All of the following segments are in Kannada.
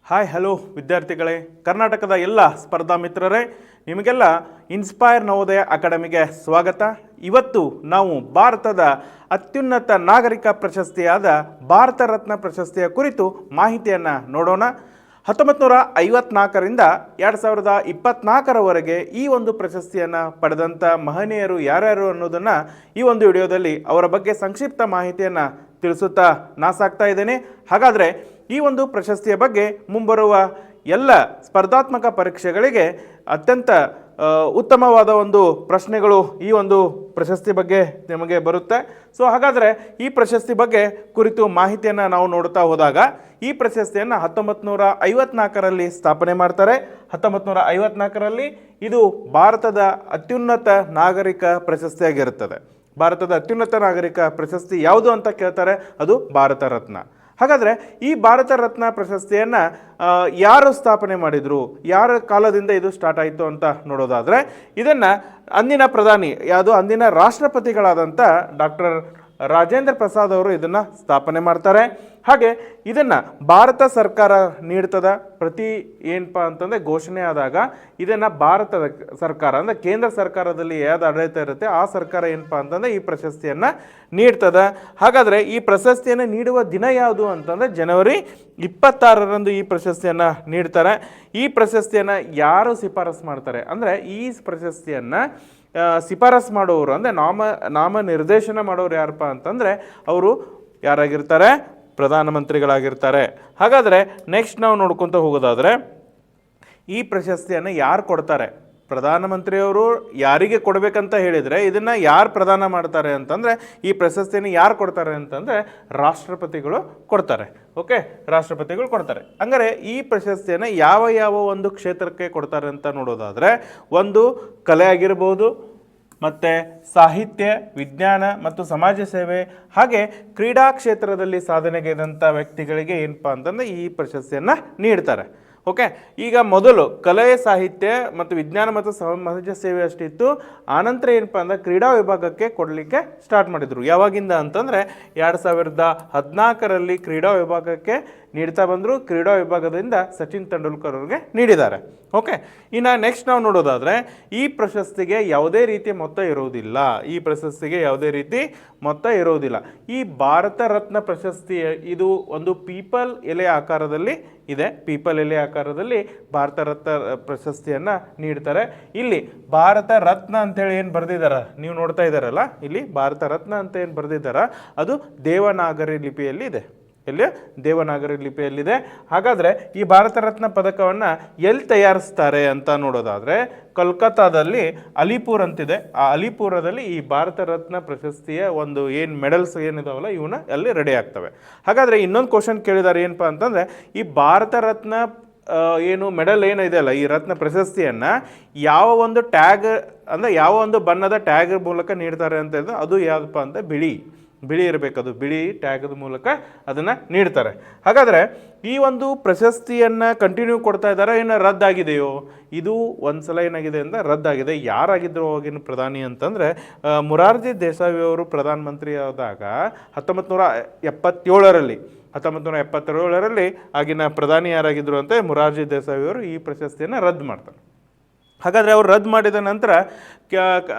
ಹಾಯ್ ಹಲೋ ವಿದ್ಯಾರ್ಥಿಗಳೇ, ಕರ್ನಾಟಕದ ಎಲ್ಲ ಸ್ಪರ್ಧಾ ಮಿತ್ರರೇ, ನಿಮಗೆಲ್ಲ ಇನ್ಸ್ಪೈರ್ ನವೋದಯ ಅಕಾಡೆಮಿಗೆ ಸ್ವಾಗತ. ಇವತ್ತು ನಾವು ಭಾರತದ ಅತ್ಯುನ್ನತ ನಾಗರಿಕ ಪ್ರಶಸ್ತಿಯಾದ ಭಾರತ ರತ್ನ ಪ್ರಶಸ್ತಿಯ ಕುರಿತು ಮಾಹಿತಿಯನ್ನು ನೋಡೋಣ. 1954ರಿಂದ 2024ರವರೆಗೆ ಈ ಒಂದು ಪ್ರಶಸ್ತಿಯನ್ನು ಪಡೆದಂಥ ಮಹನೀಯರು ಯಾರ್ಯಾರು ಅನ್ನೋದನ್ನು ಈ ಒಂದು ವಿಡಿಯೋದಲ್ಲಿ ಅವರ ಬಗ್ಗೆ ಸಂಕ್ಷಿಪ್ತ ಮಾಹಿತಿಯನ್ನು ತಿಳಿಸುತ್ತಾ ಸಾಗ್ತಾ ಇದ್ದೇನೆ. ಹಾಗಾದರೆ ಈ ಒಂದು ಪ್ರಶಸ್ತಿಯ ಬಗ್ಗೆ ಮುಂಬರುವ ಎಲ್ಲ ಸ್ಪರ್ಧಾತ್ಮಕ ಪರೀಕ್ಷೆಗಳಿಗೆ ಅತ್ಯಂತ ಉತ್ತಮವಾದ ಒಂದು ಪ್ರಶ್ನೆಗಳು ಈ ಒಂದು ಪ್ರಶಸ್ತಿ ಬಗ್ಗೆ ನಿಮಗೆ ಬರುತ್ತೆ. ಸೊ ಹಾಗಾದರೆ ಈ ಪ್ರಶಸ್ತಿ ಬಗ್ಗೆ ಕುರಿತು ಮಾಹಿತಿಯನ್ನು ನಾವು ನೋಡ್ತಾ ಹೋದಾಗ, ಈ ಪ್ರಶಸ್ತಿಯನ್ನು 1954ರಲ್ಲಿ ಸ್ಥಾಪನೆ ಮಾಡ್ತಾರೆ. 1954ರಲ್ಲಿ ಇದು ಭಾರತದ ಅತ್ಯುನ್ನತ ನಾಗರಿಕ ಪ್ರಶಸ್ತಿಯಾಗಿರುತ್ತದೆ. ಭಾರತದ ಅತ್ಯುನ್ನತ ನಾಗರಿಕ ಪ್ರಶಸ್ತಿ ಯಾವುದು ಅಂತ ಕೇಳ್ತಾರೆ, ಅದು ಭಾರತ ರತ್ನ. ಹಾಗಾದರೆ ಈ ಭಾರತ ರತ್ನ ಪ್ರಶಸ್ತಿಯನ್ನು ಯಾರು ಸ್ಥಾಪನೆ ಮಾಡಿದರು, ಯಾರ ಕಾಲದಿಂದ ಇದು ಸ್ಟಾರ್ಟ್ ಆಯಿತು ಅಂತ ನೋಡೋದಾದರೆ, ಇದನ್ನು ಅಂದಿನ ಪ್ರಧಾನಿ ಅಂದಿನ ರಾಷ್ಟ್ರಪತಿಗಳಾದಂಥ ಡಾಕ್ಟರ್ ರಾಜೇಂದ್ರ ಪ್ರಸಾದ್ ಅವರು ಇದನ್ನು ಸ್ಥಾಪನೆ ಮಾಡ್ತಾರೆ. ಹಾಗೆ ಇದನ್ನು ಭಾರತ ಸರ್ಕಾರ ನೀಡ್ತದ. ಪ್ರತಿ ಏನಪ್ಪ ಅಂತಂದರೆ ಘೋಷಣೆ ಆದಾಗ ಇದನ್ನು ಭಾರತದ ಸರ್ಕಾರ ಅಂದರೆ ಕೇಂದ್ರ ಸರ್ಕಾರದಲ್ಲಿ ಯಾವ್ದು ಆಡಳಿತ ಇರುತ್ತೆ ಆ ಸರ್ಕಾರ ಏನಪ್ಪ ಅಂತಂದರೆ ಈ ಪ್ರಶಸ್ತಿಯನ್ನು ನೀಡ್ತದ. ಹಾಗಾದರೆ ಈ ಪ್ರಶಸ್ತಿಯನ್ನು ನೀಡುವ ದಿನ ಯಾವುದು ಅಂತಂದರೆ ಜನವರಿ 26ರಂದು ಈ ಪ್ರಶಸ್ತಿಯನ್ನು ನೀಡ್ತಾರೆ. ಈ ಪ್ರಶಸ್ತಿಯನ್ನು ಯಾರು ಶಿಫಾರಸು ಮಾಡ್ತಾರೆ ಅಂದರೆ, ಈ ಪ್ರಶಸ್ತಿಯನ್ನು ಶಿಫಾರಸು ಮಾಡೋರು ಅಂದರೆ ನಾಮ ನಿರ್ದೇಶನ ಮಾಡೋರು ಯಾರಪ್ಪ ಅಂತಂದರೆ ಅವರು ಯಾರಾಗಿರ್ತಾರೆ, ಪ್ರಧಾನಮಂತ್ರಿಗಳಾಗಿರ್ತಾರೆ. ಹಾಗಾದರೆ ನೆಕ್ಸ್ಟ್ ನಾವು ನೋಡ್ಕೊತ ಹೋಗೋದಾದರೆ, ಈ ಪ್ರಶಸ್ತಿಯನ್ನು ಯಾರು ಕೊಡ್ತಾರೆ, ಪ್ರಧಾನಮಂತ್ರಿಯವರು ಯಾರಿಗೆ ಕೊಡಬೇಕಂತ ಹೇಳಿದರೆ ಇದನ್ನು ಯಾರು ಪ್ರದಾನ ಮಾಡ್ತಾರೆ ಅಂತಂದರೆ, ಈ ಪ್ರಶಸ್ತಿಯನ್ನು ಯಾರು ಕೊಡ್ತಾರೆ ಅಂತಂದರೆ ರಾಷ್ಟ್ರಪತಿಗಳು ಕೊಡ್ತಾರೆ. ಓಕೆ, ರಾಷ್ಟ್ರಪತಿಗಳು ಕೊಡ್ತಾರೆ. ಹಂಗಾರೆ ಈ ಪ್ರಶಸ್ತಿಯನ್ನು ಯಾವ ಒಂದು ಕ್ಷೇತ್ರಕ್ಕೆ ಕೊಡ್ತಾರೆ ಅಂತ ನೋಡೋದಾದರೆ, ಒಂದು ಕಲೆ ಆಗಿರ್ಬೋದು, ಮತ್ತು ಸಾಹಿತ್ಯ, ವಿಜ್ಞಾನ ಮತ್ತು ಸಮಾಜ ಸೇವೆ, ಹಾಗೆ ಕ್ರೀಡಾ ಕ್ಷೇತ್ರದಲ್ಲಿ ಸಾಧನೆಗೈದಂಥ ವ್ಯಕ್ತಿಗಳಿಗೆ ಏನಪ್ಪ ಅಂತಂದರೆ ಈ ಪ್ರಶಸ್ತಿಯನ್ನು ನೀಡ್ತಾರೆ. ಓಕೆ, ಈಗ ಮೊದಲು ಕಲೆ, ಸಾಹಿತ್ಯ ಮತ್ತು ವಿಜ್ಞಾನ ಮತ್ತು ಸಮಾಜ ಸೇವೆ ಅಷ್ಟಿತ್ತು. ಆನಂತರ ಏನಪ್ಪ ಅಂದರೆ ಕ್ರೀಡಾ ವಿಭಾಗಕ್ಕೆ ಕೊಡಲಿಕ್ಕೆ ಸ್ಟಾರ್ಟ್ ಮಾಡಿದರು. ಯಾವಾಗಿಂದ ಅಂತಂದರೆ 2014ರಲ್ಲಿ ಕ್ರೀಡಾ ವಿಭಾಗಕ್ಕೆ ನೀಡ್ತಾ ಬಂದರು. ಕ್ರೀಡಾ ವಿಭಾಗದಿಂದ ಸಚಿನ್ ತೆಂಡೂಲ್ಕರ್ ಅವ್ರಿಗೆ ನೀಡಿದ್ದಾರೆ. ಓಕೆ, ಇನ್ನು ನೆಕ್ಸ್ಟ್ ನಾವು ನೋಡೋದಾದರೆ, ಈ ಪ್ರಶಸ್ತಿಗೆ ಯಾವುದೇ ರೀತಿ ಮೊತ್ತ ಇರುವುದಿಲ್ಲ. ಈ ಪ್ರಶಸ್ತಿಗೆ ಯಾವುದೇ ರೀತಿ ಮೊತ್ತ ಇರುವುದಿಲ್ಲ. ಈ ಭಾರತ ರತ್ನ ಪ್ರಶಸ್ತಿ ಇದು ಒಂದು ಪೀಪಲ್ ಎಲೆ ಆಕಾರದಲ್ಲಿ ಇದೆ. ಪೀಪಲ್ ಎಲೆ ಆಕಾರದಲ್ಲಿ ಭಾರತ ರತ್ನ ಪ್ರಶಸ್ತಿಯನ್ನು ನೀಡ್ತಾರೆ. ಇಲ್ಲಿ ಭಾರತ ರತ್ನ ಅಂತೇಳಿ ಏನು ಬರೆದಿದ್ದಾರೆ ನೀವು ನೋಡ್ತಾ ಇದ್ದಾರಲ್ಲ, ಇಲ್ಲಿ ಭಾರತ ರತ್ನ ಅಂತ ಏನು ಬರೆದಿದ್ದಾರ ಅದು ದೇವನಾಗರಿ ಲಿಪಿಯಲ್ಲಿ ಇದೆ. ಎಲ್ಲಿ? ದೇವನಾಗರಿ ಲಿಪಿಯಲ್ಲಿದೆ. ಹಾಗಾದರೆ ಈ ಭಾರತ ರತ್ನ ಪದಕವನ್ನು ಎಲ್ಲಿ ತಯಾರಿಸ್ತಾರೆ ಅಂತ ನೋಡೋದಾದರೆ, ಕೋಲ್ಕತ್ತಾದಲ್ಲಿ ಅಲಿಪುರ್ ಅಂತಿದೆ. ಆ ಅಲಿಪುರದಲ್ಲಿ ಈ ಭಾರತ ರತ್ನ ಪ್ರಶಸ್ತಿಯ ಒಂದು ಏನು ಮೆಡಲ್ಸ್ ಏನಿದಾವಲ್ಲ ಇವನ್ನ ಅಲ್ಲಿ ರೆಡಿ ಆಗ್ತವೆ. ಹಾಗಾದರೆ ಇನ್ನೊಂದು ಕ್ವಶನ್ ಕೇಳಿದ್ದಾರೆ, ಏನಪ್ಪ ಅಂತಂದರೆ, ಈ ಭಾರತ ರತ್ನ ಏನು ಮೆಡಲ್ ಏನಿದೆ ಅಲ್ಲ, ಈ ರತ್ನ ಪ್ರಶಸ್ತಿಯನ್ನು ಯಾವ ಒಂದು ಟ್ಯಾಗ್ ಅಂದರೆ ಯಾವ ಒಂದು ಬಣ್ಣದ ಟ್ಯಾಗ್ ಮೂಲಕ ನೀಡ್ತಾರೆ ಅಂತ ಹೇಳಿದ್ರೆ ಅದು ಯಾವುದಪ್ಪ ಅಂತ ಬಿಳಿ ಇರಬೇಕು. ಅದು ಬಿಳಿ ಟ್ಯಾಗದ ಮೂಲಕ ಅದನ್ನು ನೀಡ್ತಾರೆ. ಹಾಗಾದರೆ ಈ ಒಂದು ಪ್ರಶಸ್ತಿಯನ್ನು ಕಂಟಿನ್ಯೂ ಕೊಡ್ತಾ ಇದ್ದಾರೆ, ಏನು ರದ್ದಾಗಿದೆಯೋ? ಇದು ಒಂದು ಸಲ ಏನಾಗಿದೆ ಅಂದರೆ ರದ್ದಾಗಿದೆ. ಯಾರಾಗಿದ್ದರು ಅವಾಗಿನ ಪ್ರಧಾನಿ ಅಂತಂದರೆ ಮೊರಾರ್ಜಿ ದೇಸಾಯಿ ಅವರು ಪ್ರಧಾನಮಂತ್ರಿ ಆದಾಗ 1977ರಲ್ಲಿ ಆಗಿನ ಪ್ರಧಾನಿ ಯಾರಾಗಿದ್ದರು ಅಂತ ಮೊರಾರ್ಜಿ ದೇಸಾಯಿ ಅವರು ಈ ಪ್ರಶಸ್ತಿಯನ್ನು ರದ್ದು ಮಾಡ್ತಾರೆ. ಹಾಗಾದರೆ ಅವರು ರದ್ದು ಮಾಡಿದ ನಂತರ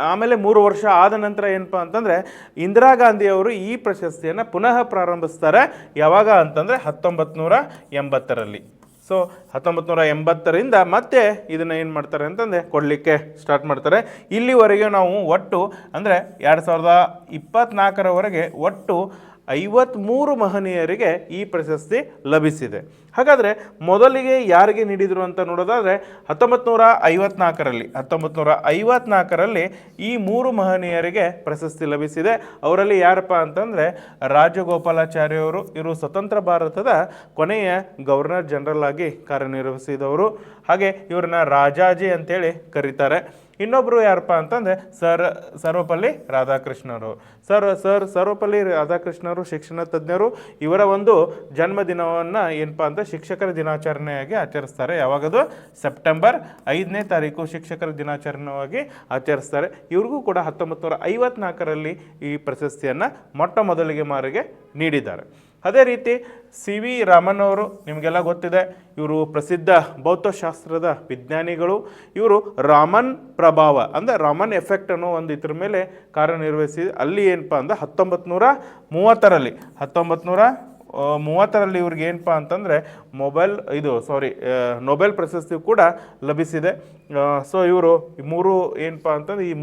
ಆಮೇಲೆ 3 ವರ್ಷ ಆದ ನಂತರ ಏನಪ್ಪ ಅಂತಂದರೆ ಇಂದಿರಾ ಗಾಂಧಿಯವರು ಈ ಪ್ರಶಸ್ತಿಯನ್ನು ಪುನಃ ಪ್ರಾರಂಭಿಸ್ತಾರೆ. ಯಾವಾಗ ಅಂತಂದರೆ 1980ರಲ್ಲಿ. ಸೊ 1980ರಿಂದ ಮತ್ತೆ ಇದನ್ನು ಏನು ಮಾಡ್ತಾರೆ ಅಂತಂದರೆ ಕೊಡಲಿಕ್ಕೆ ಸ್ಟಾರ್ಟ್ ಮಾಡ್ತಾರೆ. ಇಲ್ಲಿವರೆಗೆ ನಾವು ಒಟ್ಟು ಅಂದರೆ 2024ರವರೆಗೆ ಒಟ್ಟು 53 ಮಹನೀಯರಿಗೆ ಈ ಪ್ರಶಸ್ತಿ ಲಭಿಸಿದೆ. ಹಾಗಾದರೆ ಮೊದಲಿಗೆ ಯಾರಿಗೆ ನೀಡಿದರು ಅಂತ ನೋಡೋದಾದರೆ 1954ರಲ್ಲಿ ಈ 3 ಮಹನೀಯರಿಗೆ ಪ್ರಶಸ್ತಿ ಲಭಿಸಿದೆ. ಅವರಲ್ಲಿ ಯಾರಪ್ಪ ಅಂತಂದರೆ ರಾಜಗೋಪಾಲಾಚಾರ್ಯವರು. ಇವರು ಸ್ವತಂತ್ರ ಭಾರತದ ಕೊನೆಯ ಗವರ್ನರ್ ಜನರಲ್ ಆಗಿ ಕಾರ್ಯನಿರ್ವಹಿಸಿದವರು. ಹಾಗೆ ಇವ್ರನ್ನ ರಾಜಾಜಿ ಅಂತೇಳಿ ಕರೀತಾರೆ. ಇನ್ನೊಬ್ಬರು ಯಾರಪ್ಪ ಅಂತಂದರೆ ಸರ್ವಪಲ್ಲಿ ರಾಧಾಕೃಷ್ಣರು. ಸರ್ವಪಲ್ಲಿ ರಾಧಾಕೃಷ್ಣರು ಶಿಕ್ಷಣ ತಜ್ಞರು. ಇವರ ಒಂದು ಜನ್ಮದಿನವನ್ನು ಏನಪ್ಪ ಅಂತ ಶಿಕ್ಷಕರ ದಿನಾಚರಣೆಯಾಗಿ ಆಚರಿಸ್ತಾರೆ. ಯಾವಾಗದು ಸೆಪ್ಟೆಂಬರ್ 5ನೇ ತಾರೀಕು ಶಿಕ್ಷಕರ ದಿನಾಚರಣೆಯಾಗಿ ಆಚರಿಸ್ತಾರೆ. ಇವ್ರಿಗೂ ಕೂಡ 1954ರಲ್ಲಿ ಈ ಪ್ರಶಸ್ತಿಯನ್ನು ಮೊಟ್ಟ ಮೊದಲಿಗೆ ಮಾರಿಗೆ ನೀಡಿದ್ದಾರೆ. ಅದೇ ರೀತಿ ಸಿ ವಿ ರಾಮನ್ ಅವರು ನಿಮಗೆಲ್ಲ ಗೊತ್ತಿದೆ, ಇವರು ಪ್ರಸಿದ್ಧ ಭೌತಶಾಸ್ತ್ರದ ವಿಜ್ಞಾನಿಗಳು. ಇವರು ರಾಮನ್ ಪ್ರಭಾವ ಅಂದರೆ ರಾಮನ್ ಎಫೆಕ್ಟ್ ಅನ್ನೋ ಒಂದು ಇದ್ರ ಮೇಲೆ ಕಾರ್ಯನಿರ್ವಹಿಸಿ ಅಲ್ಲಿ ಏನಪ್ಪ ಅಂದ್ರೆ 1930ರಲ್ಲಿ ಇವ್ರಿಗೆ ಏನಪ್ಪ ಅಂತಂದರೆ ನೊಬೆಲ್ ಪ್ರಶಸ್ತಿ ಕೂಡ ಲಭಿಸಿದೆ. ಸೊ ಇವರು ಈ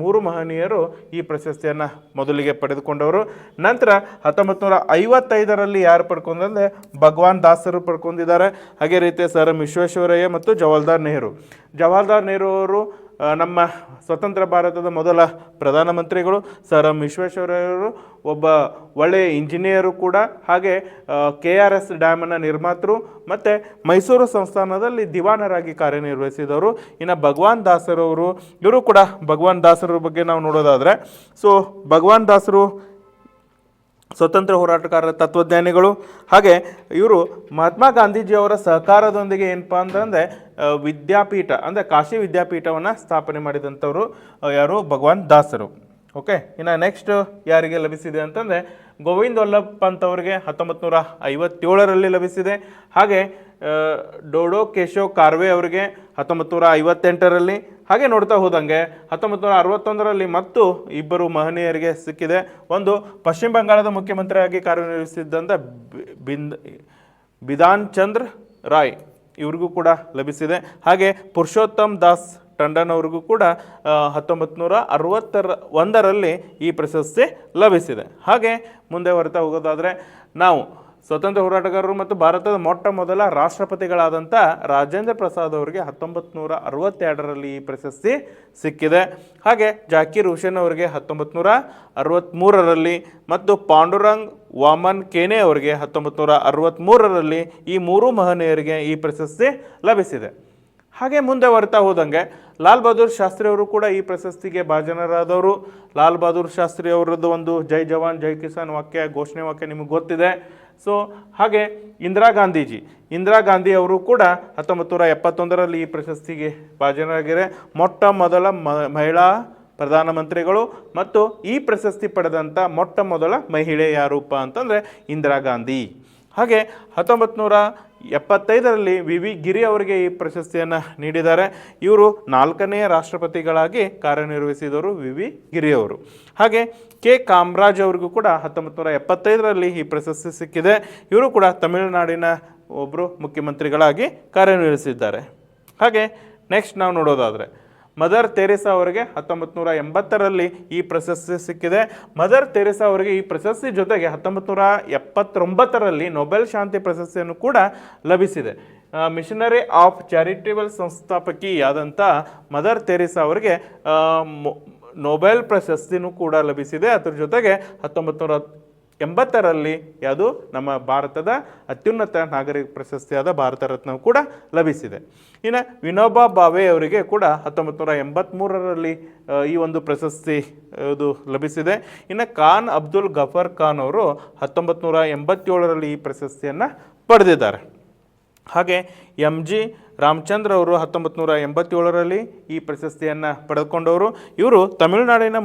ಮೂರು ಮಹನೀಯರು ಈ ಪ್ರಶಸ್ತಿಯನ್ನು ಮೊದಲಿಗೆ ಪಡೆದುಕೊಂಡವರು. ನಂತರ 1955ರಲ್ಲಿ ಯಾರು ಪಡ್ಕೊಂಡ್ರೆ ಭಗವಾನ್ ದಾಸರು ಪಡ್ಕೊಂಡಿದ್ದಾರೆ. ಹಾಗೆ ರೀತಿ ಸರ್ ಎಂ ವಿಶ್ವೇಶ್ವರಯ್ಯ ಮತ್ತು ಜವಾಹರ್ಲಾಲ್ ನೆಹರು ಅವರು ನಮ್ಮ ಸ್ವತಂತ್ರ ಭಾರತದ ಮೊದಲ ಪ್ರಧಾನಮಂತ್ರಿಗಳು. ಸರ್ ಎಂ ವಿಶ್ವೇಶ್ವರಯ್ಯವರು ಒಬ್ಬ ಒಳ್ಳೆಯ ಇಂಜಿನಿಯರು ಕೂಡ, ಹಾಗೆ KRS ಡ್ಯಾಮನ್ನು ನಿರ್ಮಾತೃ ಮತ್ತು ಮೈಸೂರು ಸಂಸ್ಥಾನದಲ್ಲಿ ದಿವಾನರಾಗಿ ಕಾರ್ಯನಿರ್ವಹಿಸಿದವರು. ಇನ್ನು ಭಗವಾನ್ ದಾಸರವರು, ಇವರು ಕೂಡ ಭಗವಾನ್ ದಾಸರ ಬಗ್ಗೆ ನಾವು ನೋಡೋದಾದರೆ, ಸೊ ಭಗವಾನ್ ದಾಸರು ಸ್ವತಂತ್ರ ಹೋರಾಟಗಾರರ ತತ್ವಜ್ಞಾನಿಗಳು. ಹಾಗೆ ಇವರು ಮಹಾತ್ಮ ಗಾಂಧೀಜಿಯವರ ಸಹಕಾರದೊಂದಿಗೆ ಏನಪ್ಪ ಅಂತಂದರೆ ವಿದ್ಯಾಪೀಠ ಅಂದರೆ ಕಾಶಿ ವಿದ್ಯಾಪೀಠವನ್ನು ಸ್ಥಾಪನೆ ಮಾಡಿದಂಥವರು ಯಾರು? ಭಗವಾನ್ ದಾಸರು. ಓಕೆ, ಇನ್ನು ನೆಕ್ಸ್ಟ್ ಯಾರಿಗೆ ಲಭಿಸಿದೆ ಅಂತಂದರೆ ಗೋವಿಂದ್ ವಲ್ಲಭ ಪಂತ್ ಅವರಿಗೆ 1957ರಲ್ಲಿ ಲಭಿಸಿದೆ. ಹಾಗೆ ಡೋಡೋ ಕೇಶವ್ ಕಾರ್ವೆ ಅವರಿಗೆ 1958ರಲ್ಲಿ. ಹಾಗೆ ನೋಡ್ತಾ ಹೋದಂಗೆ 1961ರಲ್ಲಿ ಮತ್ತು ಇಬ್ಬರು ಮಹನೀಯರಿಗೆ ಸಿಕ್ಕಿದೆ. ಒಂದು ಪಶ್ಚಿಮ ಬಂಗಾಳದ ಮುಖ್ಯಮಂತ್ರಿಯಾಗಿ ಕಾರ್ಯನಿರ್ವಹಿಸಿದ್ದಂಥ ಬಿಧಾನ್ ಚಂದ್ರ ರಾಯ್ ಇವ್ರಿಗೂ ಕೂಡ ಲಭಿಸಿದೆ. ಹಾಗೆ ಪುರುಷೋತ್ತಮ್ ದಾಸ್ ಟಂಡನ್ ಅವ್ರಿಗೂ ಕೂಡ 1961ರಲ್ಲಿ ಈ ಪ್ರಶಸ್ತಿ ಲಭಿಸಿದೆ. ಹಾಗೆ ಮುಂದೆ ಬರ್ತಾ ಹೋಗೋದಾದರೆ ನಾವು ಸ್ವತಂತ್ರ ಹೋರಾಟಗಾರರು ಮತ್ತು ಭಾರತದ ಮೊಟ್ಟ ಮೊದಲ ರಾಷ್ಟ್ರಪತಿಗಳಾದಂಥ ರಾಜೇಂದ್ರ ಪ್ರಸಾದ್ ಅವರಿಗೆ 1962ರಲ್ಲಿ ಈ ಪ್ರಶಸ್ತಿ ಸಿಕ್ಕಿದೆ. ಹಾಗೆ ಜಾಕೀರ್ ಹುಸೇನ್ ಅವರಿಗೆ 1963ರಲ್ಲಿ ಮತ್ತು ಪಾಂಡುರಂಗ್ ವಾಮನ್ ಕೇನೆ ಅವರಿಗೆ 1963ರಲ್ಲಿ ಈ ಮೂರು ಮಹನೀಯರಿಗೆ ಈ ಪ್ರಶಸ್ತಿ ಲಭಿಸಿದೆ. ಹಾಗೆ ಮುಂದೆ ಬರ್ತಾ ಹೋದಂಗೆ ಲಾಲ್ ಬಹದ್ದೂರ್ ಶಾಸ್ತ್ರಿ ಅವರು ಕೂಡ ಈ ಪ್ರಶಸ್ತಿಗೆ ಭಾಜನರಾದವರು. ಲಾಲ್ ಬಹದ್ದೂರ್ ಶಾಸ್ತ್ರಿ ಅವರದ್ದು ಒಂದು ಜೈ ಜವಾನ್ ಜೈ ಕಿಸಾನ್ ಘೋಷಣೆ ವಾಕ್ಯ ನಿಮಗೆ ಗೊತ್ತಿದೆ. ಸೊ ಹಾಗೆ ಇಂದಿರಾ ಗಾಂಧಿ ಅವರು ಕೂಡ 1971ರಲ್ಲಿ ಈ ಪ್ರಶಸ್ತಿಗೆ ಭಾಜನರಾಗಿದ್ದಾರೆ. ಮೊಟ್ಟ ಮೊದಲ ಮಹಿಳಾ ಪ್ರಧಾನಮಂತ್ರಿಗಳು ಮತ್ತು ಈ ಪ್ರಶಸ್ತಿ ಪಡೆದಂಥ ಮೊಟ್ಟ ಮೊದಲ ಮಹಿಳೆ ಯಾರೂಪ ಅಂತಂದರೆ ಇಂದಿರಾ ಗಾಂಧಿ. ಹಾಗೆ 1975ರಲ್ಲಿ ವಿ ಗಿರಿ ಅವರಿಗೆ ಈ ಪ್ರಶಸ್ತಿಯನ್ನು ನೀಡಿದ್ದಾರೆ. ಇವರು 4ನೇ ರಾಷ್ಟ್ರಪತಿಗಳಾಗಿ ಕಾರ್ಯನಿರ್ವಹಿಸಿದವರು ವಿ ಗಿರಿ ಅವರು. ಹಾಗೆ ಕಾಮರಾಜ್ ಅವರಿಗೂ ಕೂಡ 1975ರಲ್ಲಿ ಈ ಪ್ರಶಸ್ತಿ ಸಿಕ್ಕಿದೆ. ಇವರು ಕೂಡ ತಮಿಳುನಾಡಿನ ಒಬ್ಬರು ಮುಖ್ಯಮಂತ್ರಿಗಳಾಗಿ ಕಾರ್ಯನಿರ್ವಹಿಸಿದ್ದಾರೆ. ಹಾಗೆ ನೆಕ್ಸ್ಟ್ ನಾವು ನೋಡೋದಾದರೆ ಮದರ್ ತೆರೇಸಾ ಅವರಿಗೆ 1980ರಲ್ಲಿ ಈ ಪ್ರಶಸ್ತಿ ಸಿಕ್ಕಿದೆ. ಮದರ್ ತೆರೇಸಾ ಅವರಿಗೆ ಈ ಪ್ರಶಸ್ತಿ ಜೊತೆಗೆ 1979ರಲ್ಲಿ ನೊಬೆಲ್ ಶಾಂತಿ ಪ್ರಶಸ್ತಿಯನ್ನು ಕೂಡ ಲಭಿಸಿದೆ. ಮಿಷನರಿ ಆಫ್ ಚಾರಿಟೇಬಲ್ ಸಂಸ್ಥಾಪಕಿಯಾದಂಥ ಮದರ್ ತೆರೇಸಾ ಅವರಿಗೆ ನೊಬೆಲ್ ಪ್ರಶಸ್ತಿನೂ ಕೂಡ ಲಭಿಸಿದೆ. ಅದ್ರ ಜೊತೆಗೆ 1980ರಲ್ಲಿ ಯಾವುದು ನಮ್ಮ ಭಾರತದ ಅತ್ಯುನ್ನತ ನಾಗರಿಕ ಪ್ರಶಸ್ತಿಯಾದ ಭಾರತ ರತ್ನ ಕೂಡ ಲಭಿಸಿದೆ. ಇನ್ನು ವಿನೋಬಾ ಭಾವೆ ಅವರಿಗೆ ಕೂಡ 1983ರಲ್ಲಿ ಈ ಒಂದು ಪ್ರಶಸ್ತಿ ಇದು ಲಭಿಸಿದೆ. ಇನ್ನು ಖಾನ್ ಅಬ್ದುಲ್ ಗಫರ್ ಖಾನ್ ಅವರು 1987ರಲ್ಲಿ ಈ ಪ್ರಶಸ್ತಿಯನ್ನು ಪಡೆದಿದ್ದಾರೆ. ಹಾಗೆ MG ರಾಮಚಂದ್ರ ಅವರು 1987ರಲ್ಲಿ ಈ ಪ್ರಶಸ್ತಿಯನ್ನು ಪಡೆದುಕೊಂಡವರು. ಇವರು ತಮಿಳುನಾಡಿನ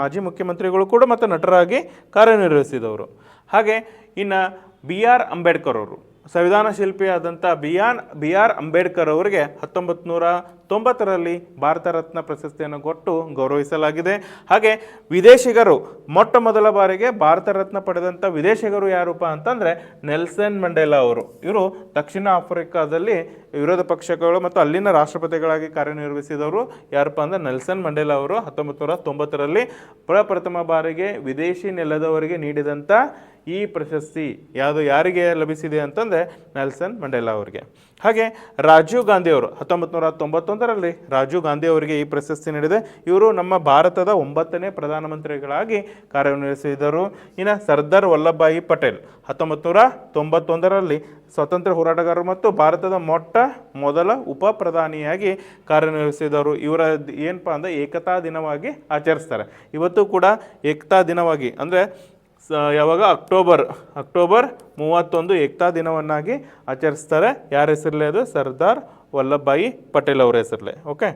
ಮಾಜಿ ಮುಖ್ಯಮಂತ್ರಿಗಳು ಕೂಡ ಮತ್ತು ನಟರಾಗಿ ಕಾರ್ಯನಿರ್ವಹಿಸಿದವರು. ಹಾಗೆ ಇನ್ನು BR ಅಂಬೇಡ್ಕರ್ ಅವರು ಸಂವಿಧಾನ ಶಿಲ್ಪಿಯಾದಂಥ BR ಅಂಬೇಡ್ಕರ್ ಅವರಿಗೆ 1990ರಲ್ಲಿ ಭಾರತ ರತ್ನ ಪ್ರಶಸ್ತಿಯನ್ನು ಕೊಟ್ಟು ಗೌರವಿಸಲಾಗಿದೆ. ಹಾಗೆ ವಿದೇಶಿಗರು ಮೊಟ್ಟ ಮೊದಲ ಬಾರಿಗೆ ಭಾರತ ರತ್ನ ಪಡೆದಂಥ ವಿದೇಶಿಗರು ಯಾರೂಪ ಅಂತಂದರೆ ನೆಲ್ಸನ್ ಮಂಡೇಲಾ ಅವರು. ಇವರು ದಕ್ಷಿಣ ಆಫ್ರಿಕಾದಲ್ಲಿ ವಿರೋಧ ಪಕ್ಷಗಳು ಮತ್ತು ಅಲ್ಲಿನ ರಾಷ್ಟ್ರಪತಿಗಳಾಗಿ ಕಾರ್ಯನಿರ್ವಹಿಸಿದವರು ಯಾರಪ್ಪ ಅಂದರೆ ನೆಲ್ಸನ್ ಮಂಡೇಲಾ ಅವರು 1990ರಲ್ಲಿ ಪ್ರಪ್ರಥಮ ಬಾರಿಗೆ ವಿದೇಶಿ ನೆಲದವರಿಗೆ ನೀಡಿದಂಥ ಈ ಪ್ರಶಸ್ತಿ ಯಾರಿಗೆ ಲಭಿಸಿದೆ ಅಂತಂದರೆ ನೆಲ್ಸನ್ ಮಂಡೇಲಾ ಅವರಿಗೆ. ಹಾಗೆ ರಾಜೀವ್ ಗಾಂಧಿ ಅವರು 1991ರಲ್ಲಿ ರಾಜೀವ್ ಗಾಂಧಿ ಅವರಿಗೆ ಈ ಪ್ರಶಸ್ತಿ ನೀಡಿದೆ. ಇವರು ನಮ್ಮ ಭಾರತದ 9ನೇ ಪ್ರಧಾನಮಂತ್ರಿಗಳಾಗಿ ಕಾರ್ಯನಿರ್ವಹಿಸಿದರು. ಇನ್ನು ಸರ್ದಾರ್ ವಲ್ಲಭಭಾಯಿ ಪಟೇಲ್ 1991ರಲ್ಲಿ ಸ್ವತಂತ್ರ ಹೋರಾಟಗಾರರು ಮತ್ತು ಭಾರತದ ಮೊಟ್ಟ ಮೊದಲ ಉಪ ಪ್ರಧಾನಿಯಾಗಿ ಕಾರ್ಯನಿರ್ವಹಿಸಿದವರು. ಇವರ ಏನಪ್ಪ ಅಂದರೆ ಏಕತಾ ದಿನವಾಗಿ ಆಚರಿಸ್ತಾರೆ. ಇವತ್ತು ಕೂಡ ಏಕತಾ ದಿನವಾಗಿ ಅಂದರೆ ಯಾವಾಗ ಅಕ್ಟೋಬರ್ 31 ಏಕತಾ ದಿನವನ್ನಾಗಿ ಆಚರಿಸ್ತಾರೆ. ಯಾರ ಹೆಸರಲ್ಲೇ ಅದು? ಸರ್ದಾರ್ ವಲ್ಲಭಭಾಯಿ ಪಟೇಲ್ ಅವರ ಹೆಸರಲ್ಲೇ. ಓಕೆ,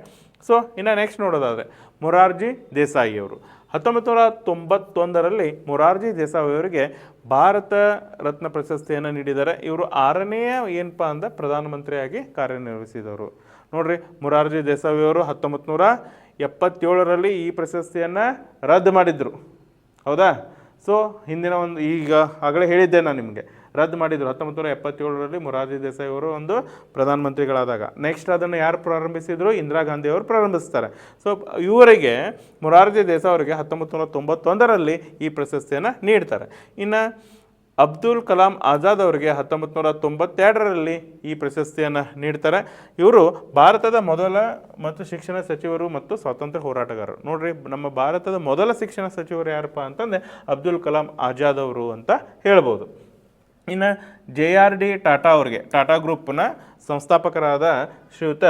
ಸೊ ಇನ್ನು ನೆಕ್ಸ್ಟ್ ನೋಡೋದಾದರೆ ಮೊರಾರ್ಜಿ ದೇಸಾಯಿ ಅವರು 1991ರಲ್ಲಿ ಮೊರಾರ್ಜಿ ದೇಸಾಯಿ ಅವರಿಗೆ ಭಾರತ ರತ್ನ ಪ್ರಶಸ್ತಿಯನ್ನು ನೀಡಿದ್ದಾರೆ. ಇವರು 6ನೇ ಏನಪ್ಪ ಅಂದ್ರೆ ಪ್ರಧಾನಮಂತ್ರಿಯಾಗಿ ಕಾರ್ಯನಿರ್ವಹಿಸಿದವರು. ನೋಡ್ರಿ, ಮೊರಾರ್ಜಿ ದೇಸಾಯಿ ಅವರು 1977ರಲ್ಲಿ ಈ ಪ್ರಶಸ್ತಿಯನ್ನು ರದ್ದು ಮಾಡಿದ್ರು. ಹೌದಾ? ಸೊ ಹಿಂದಿನ ಒಂದು ಈಗ ಆಗಲೇ ಹೇಳಿದ್ದೆ ನಾನು ನಿಮಗೆ, ರದ್ದು ಮಾಡಿದರು 1977ರಲ್ಲಿ ಮೊರಾರ್ಜಿ ದೇಸಾಯಿ ಅವರು ಒಂದು ಪ್ರಧಾನಮಂತ್ರಿಗಳಾದಾಗ. ನೆಕ್ಸ್ಟ್ ಅದನ್ನು ಯಾರು ಪ್ರಾರಂಭಿಸಿದರು? ಇಂದಿರಾ ಗಾಂಧಿ ಅವರು ಪ್ರಾರಂಭಿಸ್ತಾರೆ. ಸೊ ಇವರಿಗೆ ಮೊರಾರ್ಜಿ ದೇಸಾಯಿ ಅವರಿಗೆ 1991ರಲ್ಲಿ ಈ ಪ್ರಶಸ್ತಿಯನ್ನು ನೀಡ್ತಾರೆ. ಇನ್ನು ಅಬ್ದುಲ್ ಕಲಾಂ ಆಜಾದ್ ಅವರಿಗೆ 1992ರಲ್ಲಿ ಈ ಪ್ರಶಸ್ತಿಯನ್ನು ನೀಡ್ತಾರೆ. ಇವರು ಭಾರತದ ಮೊದಲ ಮತ್ತು ಶಿಕ್ಷಣ ಸಚಿವರು ಮತ್ತು ಸ್ವಾತಂತ್ರ್ಯ ಹೋರಾಟಗಾರರು. ನೋಡ್ರಿ, ನಮ್ಮ ಭಾರತದ ಮೊದಲ ಶಿಕ್ಷಣ ಸಚಿವರು ಯಾರಪ್ಪ ಅಂತಂದರೆ ಅಬ್ದುಲ್ ಕಲಾಂ ಆಜಾದ್ ಅವರು ಅಂತ ಹೇಳ್ಬೋದು. ಇನ್ನು JRD ಟಾಟಾ ಅವರಿಗೆ, ಟಾಟಾ ಗ್ರೂಪ್ನ ಸಂಸ್ಥಾಪಕರಾದ ಶ್ರೀಯುತ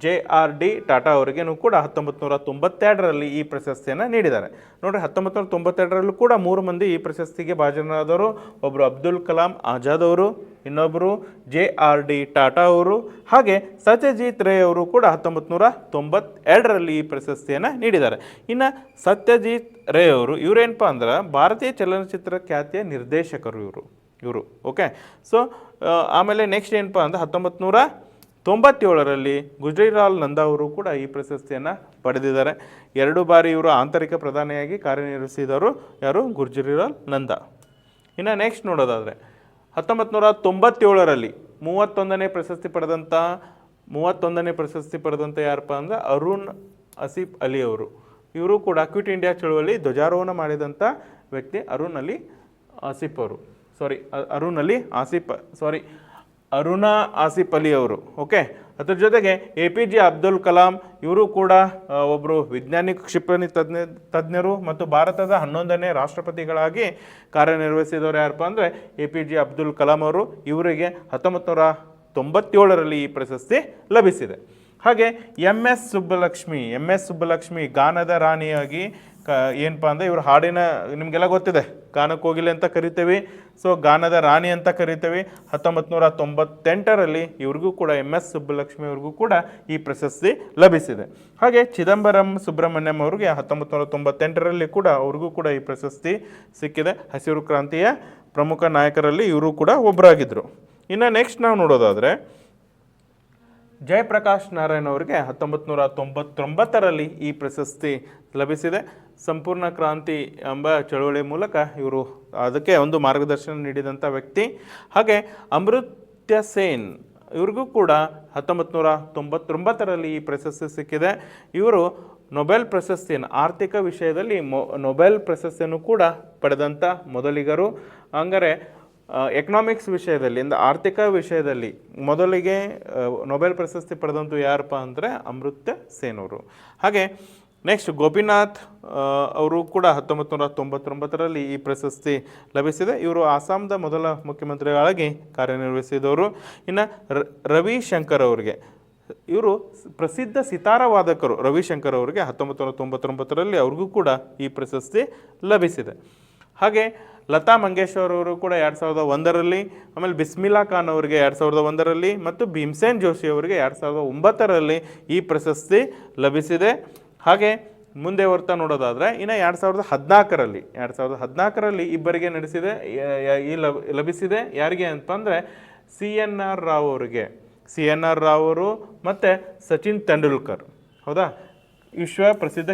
JRD ಟಾಟಾ ಅವರಿಗೂ ಕೂಡ 1992ರಲ್ಲಿ ಈ ಪ್ರಶಸ್ತಿಯನ್ನು ನೀಡಿದ್ದಾರೆ. ನೋಡಿರಿ, 1992ರಲ್ಲೂ ಕೂಡ 3 ಮಂದಿ ಈ ಪ್ರಶಸ್ತಿಗೆ ಭಾಜನರಾದವರು. ಒಬ್ಬರು ಅಬ್ದುಲ್ ಕಲಾಂ ಆಜಾದ್ ಅವರು, ಇನ್ನೊಬ್ಬರು JRD ಟಾಟಾ ಅವರು, ಹಾಗೆ ಸತ್ಯಜಿತ್ ರೇ ಅವರು ಕೂಡ 1992ರಲ್ಲಿ ಈ ಪ್ರಶಸ್ತಿಯನ್ನು ನೀಡಿದ್ದಾರೆ. ಇನ್ನು ಸತ್ಯಜಿತ್ ರೇ ಅವರು ಇವರೇನಪ್ಪ ಅಂದ್ರೆ ಭಾರತೀಯ ಚಲನಚಿತ್ರ ಖ್ಯಾತಿಯ ನಿರ್ದೇಶಕರು ಇವರು. ಓಕೆ. ಸೊ ಆಮೇಲೆ ನೆಕ್ಸ್ಟ್ ಏನಪ್ಪ ಅಂದ್ರೆ 1997ರಲ್ಲಿ ಗುಜ್ರಿಲಾಲ್ ನಂದಾ ಅವರು ಕೂಡ ಈ ಪ್ರಶಸ್ತಿಯನ್ನು ಪಡೆದಿದ್ದಾರೆ. 2 ಬಾರಿ ಇವರು ಆಂತರಿಕ ಪ್ರಧಾನಿಯಾಗಿ ಕಾರ್ಯನಿರ್ವಹಿಸಿದವರು ಯಾರು? ಗುಜ್ರಿಲಾಲ್ ನಂದಾ. ಇನ್ನು ನೆಕ್ಸ್ಟ್ ನೋಡೋದಾದರೆ 1997ರಲ್ಲಿ 31ನೇ ಪ್ರಶಸ್ತಿ ಪಡೆದಂಥ ಯಾರಪ್ಪ ಅಂದ್ರೆ ಅರುಣ್ ಆಸಿಫ್ ಅಲಿ ಅವರು. ಇವರು ಕೂಡ ಕ್ವಿಟ್ ಇಂಡಿಯಾ ಚಳುವಳಿ ಧ್ವಜಾರೋಹಣ ಮಾಡಿದಂಥ ವ್ಯಕ್ತಿ ಅರುಣಾ ಆಸಿಫ್ ಅಲಿ ಅವರು. ಓಕೆ. ಅದ್ರ ಜೊತೆಗೆ APJ ಅಬ್ದುಲ್ ಕಲಾಂ ಇವರು ಕೂಡ ಒಬ್ಬರು ವಿಜ್ಞಾನಿ, ಕ್ಷಿಪಣಿ ತಜ್ಞರು ಮತ್ತು ಭಾರತದ 11ನೇ ರಾಷ್ಟ್ರಪತಿಗಳಾಗಿ ಕಾರ್ಯನಿರ್ವಹಿಸಿದವರು ಯಾರಪ್ಪ ಅಂದರೆ APJ ಅಬ್ದುಲ್ ಕಲಾಂ ಅವರು. ಇವರಿಗೆ 1997ರಲ್ಲಿ ಈ ಪ್ರಶಸ್ತಿ ಲಭಿಸಿದೆ. ಹಾಗೆ MS ಸುಬ್ಬಲಕ್ಷ್ಮಿ ಗಾನದ ರಾಣಿಯಾಗಿ ಏನಪ್ಪ ಅಂದರೆ ಇವರು ಹಾಡಿನ ನಿಮಗೆಲ್ಲ ಗೊತ್ತಿದೆ, ಗಾನಕೋಗಿಲೆ ಅಂತ ಕರಿತೇವೆ. ಸೊ ಗಾನದ ರಾಣಿ ಅಂತ ಕರಿತೇವೆ. 1998ರಲ್ಲಿ ಇವ್ರಿಗೂ ಕೂಡ MS ಸುಬ್ಬಲಕ್ಷ್ಮಿ ಅವ್ರಿಗೂ ಕೂಡ ಈ ಪ್ರಶಸ್ತಿ ಲಭಿಸಿದೆ. ಹಾಗೆ ಚಿದಂಬರಂ ಸುಬ್ರಹ್ಮಣ್ಯಂ ಅವ್ರಿಗೆ 1998ರಲ್ಲಿ ಕೂಡ ಅವ್ರಿಗೂ ಕೂಡ ಈ ಪ್ರಶಸ್ತಿ ಸಿಕ್ಕಿದೆ. ಹಸಿರು ಕ್ರಾಂತಿಯ ಪ್ರಮುಖ ನಾಯಕರಲ್ಲಿ ಇವರು ಕೂಡ ಒಬ್ಬರಾಗಿದ್ದರು. ಇನ್ನು ನೆಕ್ಸ್ಟ್ ನಾವು ನೋಡೋದಾದರೆ ಜಯಪ್ರಕಾಶ್ ನಾರಾಯಣ್ ಅವರಿಗೆ 1999ರಲ್ಲಿ ಈ ಪ್ರಶಸ್ತಿ ಲಭಿಸಿದೆ. ಸಂಪೂರ್ಣ ಕ್ರಾಂತಿ ಎಂಬ ಚಳುವಳಿ ಮೂಲಕ ಇವರು ಅದಕ್ಕೆ ಒಂದು ಮಾರ್ಗದರ್ಶನ ನೀಡಿದಂಥ ವ್ಯಕ್ತಿ. ಹಾಗೆ ಅಮೃತ್ಯ ಸೇನ್ ಇವ್ರಿಗೂ ಕೂಡ 1999ರಲ್ಲಿ ಈ ಪ್ರಶಸ್ತಿ ಸಿಕ್ಕಿದೆ. ಇವರು ನೊಬೆಲ್ ಪ್ರಶಸ್ತಿಯನ್ನು ಆರ್ಥಿಕ ವಿಷಯದಲ್ಲಿ ನೊಬೆಲ್ ಪ್ರಶಸ್ತಿಯನ್ನು ಕೂಡ ಪಡೆದಂಥ ಮೊದಲಿಗರು. ಹಂಗಾರೆ ಎಕನಾಮಿಕ್ಸ್ ವಿಷಯದಲ್ಲಿ ಆರ್ಥಿಕ ವಿಷಯದಲ್ಲಿ ಮೊದಲಿಗೆ ನೊಬೆಲ್ ಪ್ರಶಸ್ತಿ ಪಡೆದಂಥ ಯಾರಪ್ಪ ಅಂದರೆ ಅಮೃತ್ಯ ಸೇನ್ ಅವರು. ಹಾಗೆ ನೆಕ್ಸ್ಟ್ ಗೋಪಿನಾಥ್ ಅವರು ಕೂಡ 1999ರಲ್ಲಿ ಈ ಪ್ರಶಸ್ತಿ ಲಭಿಸಿದೆ. ಇವರು ಆಸಾಮ್ದ ಮೊದಲ ಮುಖ್ಯಮಂತ್ರಿಗಳಾಗಿ ಕಾರ್ಯನಿರ್ವಹಿಸಿದವರು. ಇನ್ನು ರವಿಶಂಕರ್ ಅವರಿಗೆ, ಇವರು ಪ್ರಸಿದ್ಧ ಸಿತಾರ ವಾದಕರು. ರವಿಶಂಕರ್ ಅವರಿಗೆ 1999ರಲ್ಲಿ ಅವ್ರಿಗೂ ಕೂಡ ಈ ಪ್ರಶಸ್ತಿ ಲಭಿಸಿದೆ. ಹಾಗೆ ಲತಾ ಮಂಗೇಶ್ವರ್ ಅವರು ಕೂಡ 2001ರಲ್ಲಿ, ಆಮೇಲೆ ಬಿಸ್ಮಿಲ್ಲಾ ಖಾನ್ ಅವರಿಗೆ 2001ರಲ್ಲಿ ಮತ್ತು ಭೀಮ್ಸೇನ್ ಜೋಶಿ ಅವರಿಗೆ 2009ರಲ್ಲಿ ಈ ಪ್ರಶಸ್ತಿ ಲಭಿಸಿದೆ. ಹಾಗೆ ಮುಂದೆ ಬರ್ತಾ ನೋಡೋದಾದರೆ ಇನ್ನು 2014ರಲ್ಲಿ ಇಬ್ಬರಿಗೆ ಲಭಿಸಿದೆ. ಯಾರಿಗೆ ಅಂತಂದರೆ CNR ರಾವ್ ಅವರಿಗೆ. CNR ರಾವ್ ಅವರು ಮತ್ತು ಸಚಿನ್ ತೆಂಡೂಲ್ಕರ್. ಹೌದಾ? ವಿಶ್ವ ಪ್ರಸಿದ್ಧ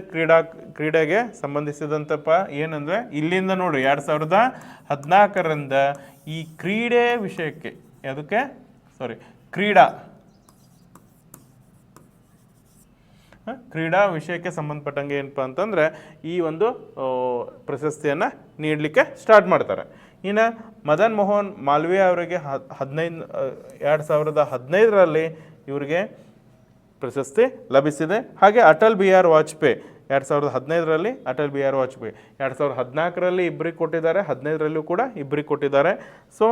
ಕ್ರೀಡೆಗೆ ಸಂಬಂಧಿಸಿದಂಥಪ್ಪ ಏನಂದರೆ ಇಲ್ಲಿಂದ ನೋಡಿ 2014ರಿಂದ ಈ ಕ್ರೀಡೆ ವಿಷಯಕ್ಕೆ ಕ್ರೀಡಾ ವಿಷಯಕ್ಕೆ ಸಂಬಂಧಪಟ್ಟಂಗೆ ಏನಪ್ಪ ಅಂತಂದರೆ ಈ ಒಂದು ಪ್ರಶಸ್ತಿಯನ್ನು ನೀಡಲಿಕ್ಕೆ ಸ್ಟಾರ್ಟ್ ಮಾಡ್ತಾರೆ. ಇನ್ನು ಮದನ್ ಮೋಹನ್ ಮಾಲ್ವಿಯಾ ಅವರಿಗೆ 2015ರಲ್ಲಿ ಇವರಿಗೆ ಪ್ರಶಸ್ತಿ ಲಭಿಸಿದೆ. ಹಾಗೆ ಅಟಲ್ ಬಿಹಾರಿ ವಾಜಪೇಯಿ 2015ರಲ್ಲಿ 2014ರಲ್ಲಿ ಇಬ್ಬರಿಗೆ ಕೊಟ್ಟಿದ್ದಾರೆ, 15ರಲ್ಲೂ ಕೂಡ ಇಬ್ಬರಿಗೆ ಕೊಟ್ಟಿದ್ದಾರೆ. ಸೊ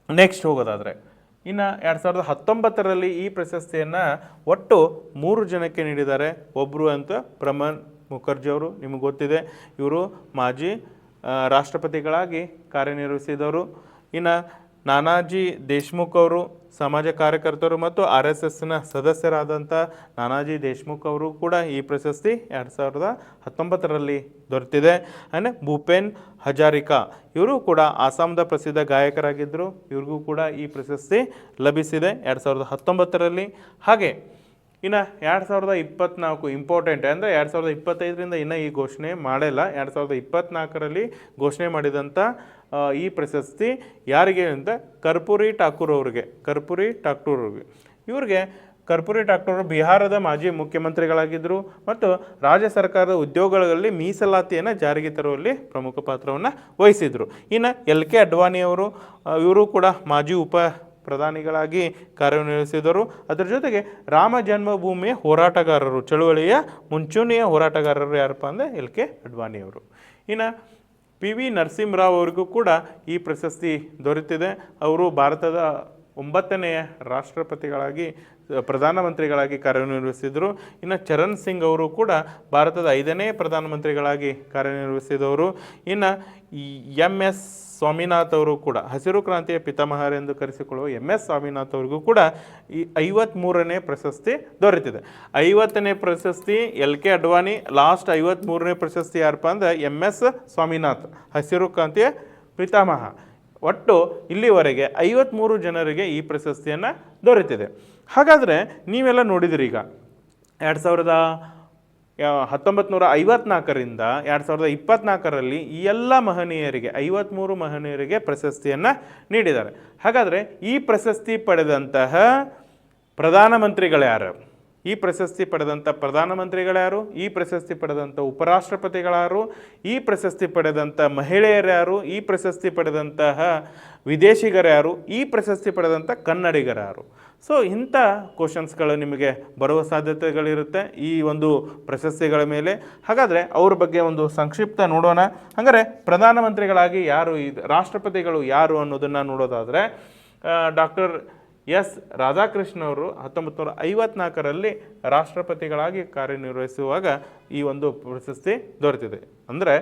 ನೆಕ್ಸ್ಟ್ ಹೋಗೋದಾದರೆ ಇನ್ನು 2019ರಲ್ಲಿ ಈ ಪ್ರಶಸ್ತಿಯನ್ನು ಒಟ್ಟು 3 ಜನಕ್ಕೆ ನೀಡಿದ್ದಾರೆ. ಒಬ್ಬರು ಅಂತ ಪ್ರಣಬ್ ಮುಖರ್ಜಿ ಅವರು, ನಿಮಗೆ ಗೊತ್ತಿದೆ, ಇವರು ಮಾಜಿ ರಾಷ್ಟ್ರಪತಿಗಳಾಗಿ ಕಾರ್ಯನಿರ್ವಹಿಸಿದವರು. ಇನ್ನು ನಾನಾಜಿ ದೇಶ್ಮುಖ್ ಅವರು ಸಮಾಜ ಕಾರ್ಯಕರ್ತರು ಮತ್ತು RSSನ ಸದಸ್ಯರಾದಂಥ ನಾನಾಜಿ ದೇಶ್ಮುಖ್ ಅವರು ಕೂಡ ಈ ಪ್ರಶಸ್ತಿ 2019ರಲ್ಲಿ ದೊರೆತಿದೆ. ಆ್ಯಂಡ್ ಭೂಪೇನ್ ಹಜಾರಿಕಾ ಇವರು ಕೂಡ ಆಸಾಮ್ದ ಪ್ರಸಿದ್ಧ ಗಾಯಕರಾಗಿದ್ದರು, ಇವ್ರಿಗೂ ಕೂಡ ಈ ಪ್ರಶಸ್ತಿ ಲಭಿಸಿದೆ 2019ರಲ್ಲಿ. ಹಾಗೆ ಇನ್ನು 2024 ಇಂಪಾರ್ಟೆಂಟ್ ಅಂದರೆ 2025ರಿಂದ ಇನ್ನೂ ಈ ಘೋಷಣೆ ಮಾಡಿಲ್ಲ. 2024ರಲ್ಲಿ ಘೋಷಣೆ ಮಾಡಿದಂಥ ಈ ಪ್ರಶಸ್ತಿ ಯಾರಿಗೆ ಅಂತ ಕರ್ಪೂರಿ ಠಾಕೂರ್ ಅವ್ರಿಗೆ. ಇವ್ರಿಗೆ ಕರ್ಪೂರಿ ಠಾಕೂರ್ ಬಿಹಾರದ ಮಾಜಿ ಮುಖ್ಯಮಂತ್ರಿಗಳಾಗಿದ್ದರು ಮತ್ತು ರಾಜ್ಯ ಸರ್ಕಾರದ ಉದ್ಯೋಗಗಳಲ್ಲಿ ಮೀಸಲಾತಿಯನ್ನು ಜಾರಿಗೆ ತರುವಲ್ಲಿ ಪ್ರಮುಖ ಪಾತ್ರವನ್ನು ವಹಿಸಿದರು. ಇನ್ನು LK ಅಡ್ವಾಣಿ ಅವರು, ಇವರು ಕೂಡ ಮಾಜಿ ಪ್ರಧಾನಿಗಳಾಗಿ ಕಾರ್ಯನಿರ್ವಹಿಸಿದರು. ಅದರ ಜೊತೆಗೆ ರಾಮ ಜನ್ಮಭೂಮಿಯ ಹೋರಾಟಗಾರರು, ಚಳುವಳಿಯ ಮುಂಚೂಣಿಯ ಹೋರಾಟಗಾರರು ಯಾರಪ್ಪ ಅಂದರೆ LK ಅಡ್ವಾಣಿ ಅವರು. ಇನ್ನು PV ನರಸಿಂಹರಾವ್ ಅವರಿಗೂ ಕೂಡ ಈ ಪ್ರಶಸ್ತಿ ದೊರೆತಿದೆ. ಅವರು ಭಾರತದ 9ನೇ ರಾಷ್ಟ್ರಪತಿಗಳಾಗಿ, ಪ್ರಧಾನಮಂತ್ರಿಗಳಾಗಿ ಕಾರ್ಯನಿರ್ವಹಿಸಿದರು. ಇನ್ನು ಚರಣ್ ಸಿಂಗ್ ಅವರು ಕೂಡ ಭಾರತದ 5ನೇ ಪ್ರಧಾನಮಂತ್ರಿಗಳಾಗಿ ಕಾರ್ಯನಿರ್ವಹಿಸಿದವರು. ಇನ್ನು MS ಸ್ವಾಮಿನಾಥ್ ಅವರು ಕೂಡ ಹಸಿರು ಕ್ರಾಂತಿಯ ಪಿತಾಮಹರೆಂದು ಕರೆಸಿಕೊಳ್ಳುವ MS ಸ್ವಾಮಿನಾಥ್ ಅವ್ರಿಗೂ ಕೂಡ ಈ 53ನೇ ಪ್ರಶಸ್ತಿ ದೊರೆತಿದೆ. 50ನೇ ಪ್ರಶಸ್ತಿ LK ಅಡ್ವಾಣಿ, ಲಾಸ್ಟ್ 53ನೇ ಪ್ರಶಸ್ತಿ ಯಾರಪ್ಪ ಅಂದರೆ MS ಸ್ವಾಮಿನಾಥ್, ಹಸಿರು ಕ್ರಾಂತಿಯ ಪಿತಾಮಹ. ಒಟ್ಟು ಇಲ್ಲಿವರೆಗೆ 53 ಜನರಿಗೆ ಈ ಪ್ರಶಸ್ತಿಯನ್ನು ದೊರೆತಿದೆ. ಹಾಗಾದರೆ ನೀವೆಲ್ಲ ನೋಡಿದಿರಿ, ಈಗ 1954ರಿಂದ 2024ರಲ್ಲಿ ಈ ಎಲ್ಲ ಮಹನೀಯರಿಗೆ 53 ಮಹನೀಯರಿಗೆ ಪ್ರಶಸ್ತಿಯನ್ನು ನೀಡಿದ್ದಾರೆ. ಹಾಗಾದರೆ ಈ ಪ್ರಶಸ್ತಿ ಪಡೆದಂತಹ ಪ್ರಧಾನಮಂತ್ರಿಗಳ್ಯಾರು? ಈ ಪ್ರಶಸ್ತಿ ಪಡೆದಂಥ ಪ್ರಧಾನಮಂತ್ರಿಗಳ್ಯಾರು? ಈ ಪ್ರಶಸ್ತಿ ಪಡೆದಂಥ ಉಪರಾಷ್ಟ್ರಪತಿಗಳಾರು? ಈ ಪ್ರಶಸ್ತಿ ಪಡೆದಂಥ ಮಹಿಳೆಯರ್ಯಾರು? ಈ ಪ್ರಶಸ್ತಿ ಪಡೆದಂತಹ ವಿದೇಶಿಗರ್ಯಾರು? ಈ ಪ್ರಶಸ್ತಿ ಪಡೆದಂಥ ಕನ್ನಡಿಗರ್ಯಾರು? ಸೊ ಇಂಥ ಕ್ವಶನ್ಸ್ಗಳು ನಿಮಗೆ ಬರುವ ಸಾಧ್ಯತೆಗಳಿರುತ್ತೆ ಈ ಒಂದು ಪ್ರಶಸ್ತಿಗಳ ಮೇಲೆ. ಹಾಗಾದರೆ ಅವ್ರ ಬಗ್ಗೆ ಒಂದು ಸಂಕ್ಷಿಪ್ತ ನೋಡೋಣ. ಹಾಗಾದರೆ ಪ್ರಧಾನಮಂತ್ರಿಗಳಾಗಿ ಯಾರು, ರಾಷ್ಟ್ರಪತಿಗಳು ಯಾರು ಅನ್ನೋದನ್ನು ನೋಡೋದಾದರೆ ಡಾಕ್ಟರ್ S ರಾಧಾಕೃಷ್ಣ ಅವರು 1954ರಲ್ಲಿ ರಾಷ್ಟ್ರಪತಿಗಳಾಗಿ ಕಾರ್ಯನಿರ್ವಹಿಸುವಾಗ ಈ ಒಂದು ಪ್ರಶಸ್ತಿ ದೊರೆತಿದೆ. ಅಂದರೆ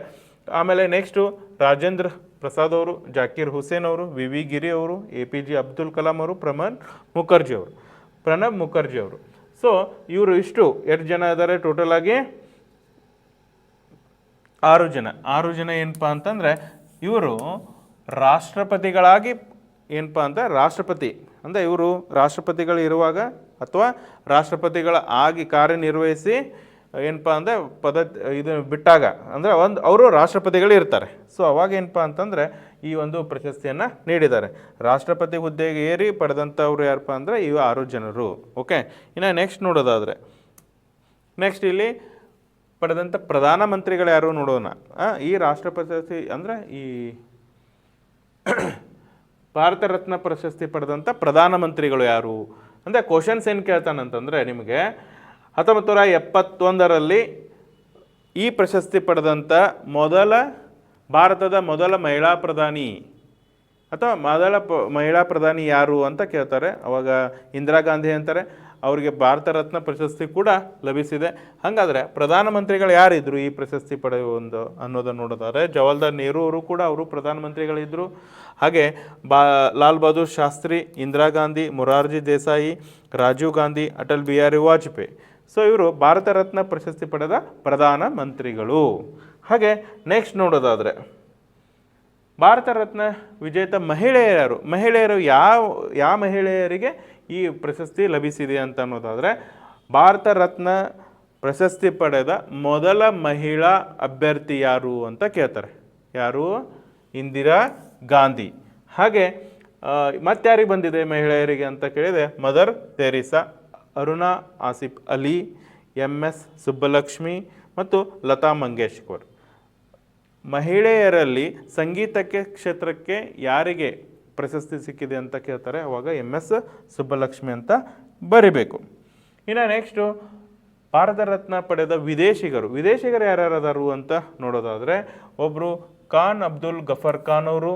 ಆಮೇಲೆ ನೆಕ್ಸ್ಟು ರಾಜೇಂದ್ರ ಪ್ರಸಾದ್ ಅವರು, ಜಾಕೀರ್ ಹುಸೇನ್ ಅವರು, VV ಗಿರಿ ಅವರು, APJ ಅಬ್ದುಲ್ ಕಲಾಂ ಅವರು, ಪ್ರಣಬ್ ಮುಖರ್ಜಿ ಅವರು. ಸೊ ಇವರು ಇಷ್ಟು ಎಷ್ಟು ಜನ ಇದ್ದಾರೆ ಟೋಟಲ್ ಆಗಿ? 6 ಜನ ಏನಪ್ಪ ಅಂತಂದರೆ ಇವರು ರಾಷ್ಟ್ರಪತಿಗಳಾಗಿ ಏನಪ್ಪ ಅಂತ ರಾಷ್ಟ್ರಪತಿ ಅಂದರೆ ಇವರು ರಾಷ್ಟ್ರಪತಿಗಳು ಇರುವಾಗ ಅಥವಾ ರಾಷ್ಟ್ರಪತಿಗಳ ಆಗಿ ಕಾರ್ಯನಿರ್ವಹಿಸಿ ಏನಪ್ಪ ಅಂದರೆ ಇದು ಬಿಟ್ಟಾಗ ಅಂದರೆ ಅವರು ರಾಷ್ಟ್ರಪತಿಗಳು ಇರ್ತಾರೆ. ಸೊ ಅವಾಗ ಏನಪ್ಪ ಅಂತಂದರೆ ಈ ಒಂದು ಪ್ರಶಸ್ತಿಯನ್ನು ನೀಡಿದ್ದಾರೆ. ರಾಷ್ಟ್ರಪತಿ ಹುದ್ದೆಗೆ ಏರಿ ಪಡೆದಂಥವ್ರು ಯಾರಪ್ಪ ಅಂದರೆ ಇವು 6 ಜನರು. ಓಕೆ, ಇನ್ನು ನೆಕ್ಸ್ಟ್ ನೋಡೋದಾದರೆ ನೆಕ್ಸ್ಟ್ ಇಲ್ಲಿ ಪಡೆದಂಥ ಪ್ರಧಾನಮಂತ್ರಿಗಳು ಯಾರು ನೋಡೋಣ. ಈ ರಾಷ್ಟ್ರಪತಿ ಅಂದರೆ ಈ ಭಾರತ ರತ್ನ ಪ್ರಶಸ್ತಿ ಪಡೆದಂಥ ಪ್ರಧಾನಮಂತ್ರಿಗಳು ಯಾರು ಅಂದರೆ ಕ್ವಶನ್ಸ್ ಏನು ಕೇಳ್ತಾನಂತಂದರೆ ನಿಮಗೆ 1971ರಲ್ಲಿ ಈ ಪ್ರಶಸ್ತಿ ಪಡೆದಂಥ ಭಾರತದ ಮೊದಲ ಮಹಿಳಾ ಪ್ರಧಾನಿ ಅಥವಾ ಮಹಿಳಾ ಪ್ರಧಾನಿ ಯಾರು ಅಂತ ಕೇಳ್ತಾರೆ. ಅವಾಗ ಇಂದಿರಾ ಗಾಂಧಿ ಅಂತಾರೆ. ಅವರಿಗೆ ಭಾರತ ರತ್ನ ಪ್ರಶಸ್ತಿ ಕೂಡ ಲಭಿಸಿದೆ. ಹಾಗಾದರೆ ಪ್ರಧಾನಮಂತ್ರಿಗಳು ಯಾರಿದ್ರು ಈ ಪ್ರಶಸ್ತಿ ಪಡೆಯುವ ಅನ್ನೋದನ್ನು ನೋಡೋದಾದರೆ ಜವಾಹರ್ಲಾಲ್ ನೆಹರು ಅವರು ಕೂಡ ಅವರು ಪ್ರಧಾನಮಂತ್ರಿಗಳಿದ್ದರು. ಹಾಗೆ ಲಾಲ್ ಬಹದ್ದೂರ್ ಶಾಸ್ತ್ರಿ, ಇಂದಿರಾ ಗಾಂಧಿ, ಮೊರಾರ್ಜಿ ದೇಸಾಯಿ, ರಾಜೀವ್ ಗಾಂಧಿ, ಅಟಲ್ ಬಿಹಾರಿ ವಾಜಪೇಯಿ. ಸೊ ಇವರು ಭಾರತ ರತ್ನ ಪ್ರಶಸ್ತಿ ಪಡೆದ ಪ್ರಧಾನಮಂತ್ರಿಗಳು. ಹಾಗೆ ನೆಕ್ಸ್ಟ್ ನೋಡೋದಾದರೆ ಭಾರತ ರತ್ನ ವಿಜೇತ ಮಹಿಳೆಯರು ಯಾವ ಮಹಿಳೆಯರಿಗೆ ಈ ಪ್ರಶಸ್ತಿ ಲಭಿಸಿದೆ ಅಂತ ಅನ್ನೋದಾದರೆ ಭಾರತ ರತ್ನ ಪ್ರಶಸ್ತಿ ಪಡೆದ ಮೊದಲ ಮಹಿಳಾ ಅಭ್ಯರ್ಥಿ ಯಾರು ಅಂತ ಕೇಳ್ತಾರೆ. ಯಾರು? ಇಂದಿರಾ ಗಾಂಧಿ. ಹಾಗೆ ಮತ್ತಾರಿಗೆ ಬಂದಿದೆ ಮಹಿಳೆಯರಿಗೆ ಅಂತ ಕೇಳಿದೆ Mother Teresa, Aruna Asaf Ali, MS Subbalakshmi ಮತ್ತು ಲತಾ ಮಂಗೇಶ್ಕರ್. ಮಹಿಳೆಯರಲ್ಲಿ ಸಂಗೀತಕ್ಕೆ ಕ್ಷೇತ್ರಕ್ಕೆ ಯಾರಿಗೆ ಪ್ರಶಸ್ತಿ ಸಿಕ್ಕಿದೆ ಅಂತ ಕೇಳ್ತಾರೆ. ಅವಾಗ MS ಸುಬ್ಬಲಕ್ಷ್ಮಿ ಅಂತ ಬರಿಬೇಕು. ಇನ್ನು ನೆಕ್ಸ್ಟು ಭಾರತ ರತ್ನ ಪಡೆದ ವಿದೇಶಿಗರು ಯಾರ್ಯಾರದಾರು ಅಂತ ನೋಡೋದಾದರೆ ಒಬ್ಬರು ಖಾನ್ ಅಬ್ದುಲ್ ಗಫರ್ ಖಾನ್ ಅವರು,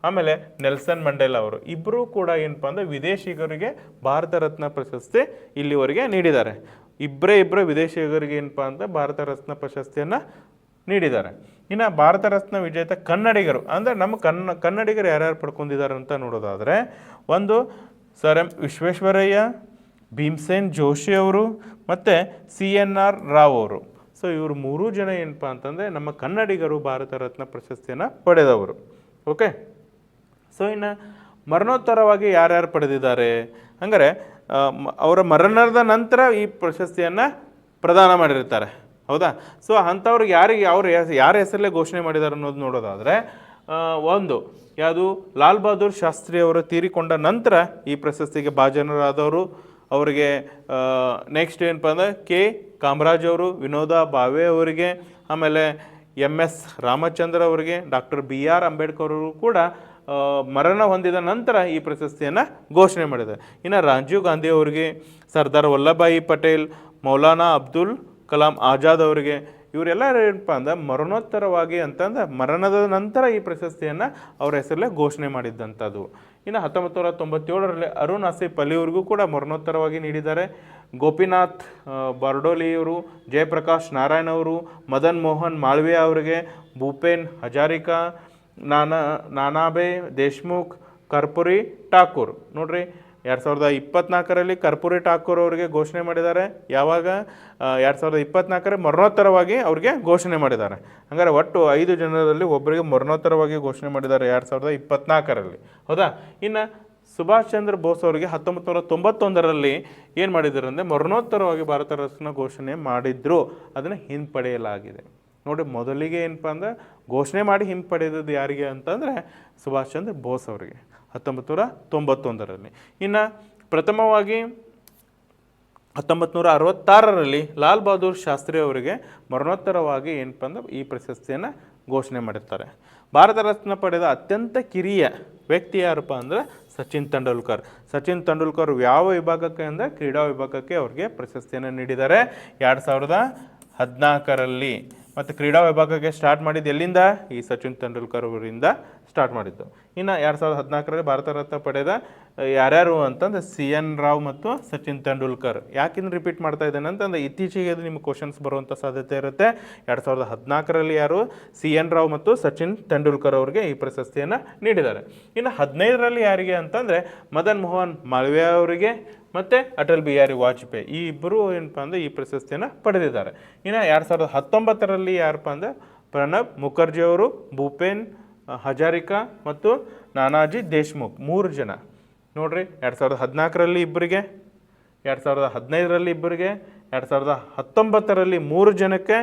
ಆಮೇಲೆ ನೆಲ್ಸನ್ ಮಂಡೇಲಾ ಅವರು. ಇಬ್ಬರೂ ಕೂಡ ಏನಪ್ಪ ಅಂದರೆ ವಿದೇಶಿಗರಿಗೆ ಭಾರತ ರತ್ನ ಪ್ರಶಸ್ತಿ ಇಲ್ಲಿವರೆಗೆ ನೀಡಿದ್ದಾರೆ. ಇಬ್ಬರೇ ವಿದೇಶಿಗರಿಗೆ ಏನಪ್ಪ ಅಂತ ಭಾರತ ರತ್ನ ಪ್ರಶಸ್ತಿಯನ್ನು ನೀಡಿದ್ದಾರೆ. ಇನ್ನು ಭಾರತ ರತ್ನ ವಿಜೇತ ಕನ್ನಡಿಗರು ಅಂದರೆ ನಮ್ಮ ಕನ್ನಡಿಗರು ಯಾರ್ಯಾರು ಪಡ್ಕೊಂಡಿದ್ದಾರೆ ಅಂತ ನೋಡೋದಾದರೆ ಒಂದು ಸರ್ ಎಂ ವಿಶ್ವೇಶ್ವರಯ್ಯ, ಭೀಮ್ಸೇನ್ ಜೋಶಿ ಅವರು ಮತ್ತು CNR ರಾವ್ ಅವರು. ಸೊ ಇವರು ಮೂರೂ ಜನ ಏನಪ್ಪ ಅಂತಂದರೆ ನಮ್ಮ ಕನ್ನಡಿಗರು ಭಾರತ ರತ್ನ ಪ್ರಶಸ್ತಿಯನ್ನು ಪಡೆದವರು. ಓಕೆ, ಸೊ ಇನ್ನು ಮರಣೋತ್ತರವಾಗಿ ಯಾರ್ಯಾರು ಪಡೆದಿದ್ದಾರೆ ಅಂದರೆ ಅವರ ಮರಣದ ನಂತರ ಈ ಪ್ರಶಸ್ತಿಯನ್ನು ಪ್ರದಾನ ಮಾಡಿರ್ತಾರೆ. ಹೌದಾ? ಸೊ ಅಂಥವ್ರಿಗೆ ಯಾರ ಹೆಸರಲ್ಲೇ ಘೋಷಣೆ ಮಾಡಿದ್ದಾರೆ ಅನ್ನೋದು ನೋಡೋದಾದರೆ ಒಂದು ಯಾವುದು ಲಾಲ್ ಬಹದ್ದೂರ್ ಶಾಸ್ತ್ರಿ ಅವರು ತೀರಿಕೊಂಡ ನಂತರ ಈ ಪ್ರಶಸ್ತಿಗೆ ಭಾಜನರಾದವರು. ಅವರಿಗೆ ನೆಕ್ಸ್ಟ್ ಏನಪ್ಪ ಅಂದರೆ ಕಾಮರಾಜ್ ಅವರು, ವಿನೋದ ಭಾವೆ ಅವರಿಗೆ, ಆಮೇಲೆ MS ರಾಮಚಂದ್ರ ಅವರಿಗೆ, ಡಾಕ್ಟರ್ BR ಅಂಬೇಡ್ಕರ್ ಅವರು ಕೂಡ ಮರಣ ಹೊಂದಿದ ನಂತರ ಈ ಪ್ರಶಸ್ತಿಯನ್ನು ಘೋಷಣೆ ಮಾಡಿದೆ. ಇನ್ನು ರಾಜೀವ್ ಗಾಂಧಿ ಅವರಿಗೆ, ಸರ್ದಾರ್ ವಲ್ಲಭಭಾಯಿ ಪಟೇಲ್, ಮೌಲಾನಾ ಅಬ್ದುಲ್ ಕಲಾಂ ಆಜಾದ್ ಅವರಿಗೆ, ಇವರೆಲ್ಲ ಏನಪ್ಪ ಅಂದ್ರೆ ಮರಣೋತ್ತರವಾಗಿ ಅಂತಂದ್ರೆ ಮರಣದ ನಂತರ ಈ ಪ್ರಶಸ್ತಿಯನ್ನು ಅವರ ಹೆಸರಲ್ಲೇ ಘೋಷಣೆ ಮಾಡಿದ್ದಂಥದ್ದು. ಇನ್ನು 1997ರಲ್ಲಿ ಅರುಣ್ ಆಸಿಫ್ ಅಲಿ ಅವ್ರಿಗೂ ಕೂಡ ಮರಣೋತ್ತರವಾಗಿ ನೀಡಿದ್ದಾರೆ. ಗೋಪಿನಾಥ್ ಬಾರ್ಡೋಲಿಯವರು, ಜಯಪ್ರಕಾಶ್ ನಾರಾಯಣ್ ಅವರು, ಮದನ್ ಮೋಹನ್ ಮಾಳ್ವಿಯಾ ಅವರಿಗೆ, ಭೂಪೇನ್ ಹಜಾರಿಕಾ, ನಾನಾಬೆ ದೇಶ್ಮುಖ್, ಕರ್ಪೂರಿ ಠಾಕೂರ್. ನೋಡ್ರಿ 2024ರಲ್ಲಿ ಕರ್ಪೂರಿ ಠಾಕೂರ್ ಅವರಿಗೆ ಘೋಷಣೆ ಮಾಡಿದ್ದಾರೆ. ಯಾವಾಗ? 2024ರ ಮರಣೋತ್ತರವಾಗಿ ಅವ್ರಿಗೆ ಘೋಷಣೆ ಮಾಡಿದ್ದಾರೆ. ಹಾಗಾದ್ರೆ ಒಟ್ಟು 5 ಜನರಲ್ಲಿ ಒಬ್ಬರಿಗೆ ಮರಣೋತ್ತರವಾಗಿ ಘೋಷಣೆ ಮಾಡಿದ್ದಾರೆ 2024ರಲ್ಲಿ. ಹೌದಾ? ಇನ್ನು ಸುಭಾಷ್ ಚಂದ್ರ ಬೋಸ್ ಅವರಿಗೆ 1991ರಲ್ಲಿ ಏನು ಮಾಡಿದ್ದಾರೆ ಅಂದರೆ ಮರಣೋತ್ತರವಾಗಿ ಭಾರತ ರತ್ನ ಘೋಷಣೆ ಮಾಡಿದ್ರು, ಅದನ್ನು ಹಿಂಪಡೆಯಲಾಗಿದೆ. ನೋಡಿ, ಮೊದಲಿಗೆ ಏನಪ್ಪ ಅಂದ್ರೆ ಘೋಷಣೆ ಮಾಡಿ ಹಿಂಪಡೆದದ್ದು ಯಾರಿಗೆ ಅಂತಂದರೆ ಸುಭಾಷ್ ಚಂದ್ರ ಬೋಸ್ ಅವರಿಗೆ 1991ರಲ್ಲಿ. ಇನ್ನು ಪ್ರಥಮವಾಗಿ 1966ರಲ್ಲಿ ಲಾಲ್ ಬಹದ್ದೂರ್ ಶಾಸ್ತ್ರಿ ಅವರಿಗೆ ಮರಣೋತ್ತರವಾಗಿ ಏನಪ್ಪ ಅಂದ್ರೆ ಈ ಪ್ರಶಸ್ತಿಯನ್ನು ಘೋಷಣೆ ಮಾಡಿರ್ತಾರೆ. ಭಾರತ ರತ್ನ ಪಡೆದ ಅತ್ಯಂತ ಕಿರಿಯ ವ್ಯಕ್ತಿ ಯಾರಪ್ಪ ಅಂದರೆ ಸಚಿನ್ ತೆಂಡೂಲ್ಕರ್. ಸಚಿನ್ ತೆಂಡೂಲ್ಕರ್ ಯಾವ ವಿಭಾಗಕ್ಕೆ ಅಂದರೆ ಕ್ರೀಡಾ ವಿಭಾಗಕ್ಕೆ ಅವ್ರಿಗೆ ಪ್ರಶಸ್ತಿಯನ್ನು ನೀಡಿದ್ದಾರೆ 2014ರಲ್ಲಿ. ಮತ್ತು ಕ್ರೀಡಾ ವಿಭಾಗಕ್ಕೆ ಸ್ಟಾರ್ಟ್ ಮಾಡಿದ್ದು ಎಲ್ಲಿಂದ? ಈ ಸಚಿನ್ ತೆಂಡೂಲ್ಕರ್ ಅವರಿಂದ ಸ್ಟಾರ್ಟ್ ಮಾಡಿದ್ದು. ಇನ್ನು 2014ರಲ್ಲಿ ಭಾರತ ರತ್ನ ಪಡೆದ ಯಾರ್ಯಾರು ಅಂತಂದ್ರೆ CN ರಾವ್ ಮತ್ತು ಸಚಿನ್ ತೆಂಡೂಲ್ಕರ್. ಯಾಕಿನ್ನು ರಿಪೀಟ್ ಮಾಡ್ತಾ ಇದ್ದೇನೆ ಅಂತಂದರೆ ಇತ್ತೀಚೆಗೆ ಅದು ನಿಮಗೆ ಕ್ವಶನ್ಸ್ ಬರುವಂಥ ಸಾಧ್ಯತೆ ಇರುತ್ತೆ. 2014ರಲ್ಲಿ ಯಾರು? CN ರಾವ್ ಮತ್ತು ಸಚಿನ್ ತೆಂಡೂಲ್ಕರ್ ಅವರಿಗೆ ಈ ಪ್ರಶಸ್ತಿಯನ್ನು ನೀಡಿದ್ದಾರೆ. ಇನ್ನು 2015ರಲ್ಲಿ ಯಾರಿಗೆ ಅಂತಂದರೆ ಮದನ್ ಮೋಹನ್ ಮಾಳ್ವಿಯಾ ಅವರಿಗೆ ಮತ್ತು ಅಟಲ್ ಬಿಹಾರಿ ವಾಜಪೇಯಿ, ಈ ಇಬ್ಬರು ಏನಪ್ಪ ಅಂದರೆ ಈ ಪ್ರಶಸ್ತಿಯನ್ನು ಪಡೆದಿದ್ದಾರೆ. ಇನ್ನು 2019ರಲ್ಲಿ ಯಾರಪ್ಪ ಅಂದರೆ ಪ್ರಣಬ್ ಮುಖರ್ಜಿ ಅವರು, ಭೂಪೇನ್ ಹಜಾರಿಕಾ ಮತ್ತು ನಾನಾಜಿ ದೇಶ್ಮುಖ್, 3 ಜನ. ನೋಡ್ರಿ, 2014ರಲ್ಲಿ ಇಬ್ಬರಿಗೆ, 2015ರಲ್ಲಿ ಇಬ್ಬರಿಗೆ, 2019ರಲ್ಲಿ 3 ಜನಕ್ಕೆ,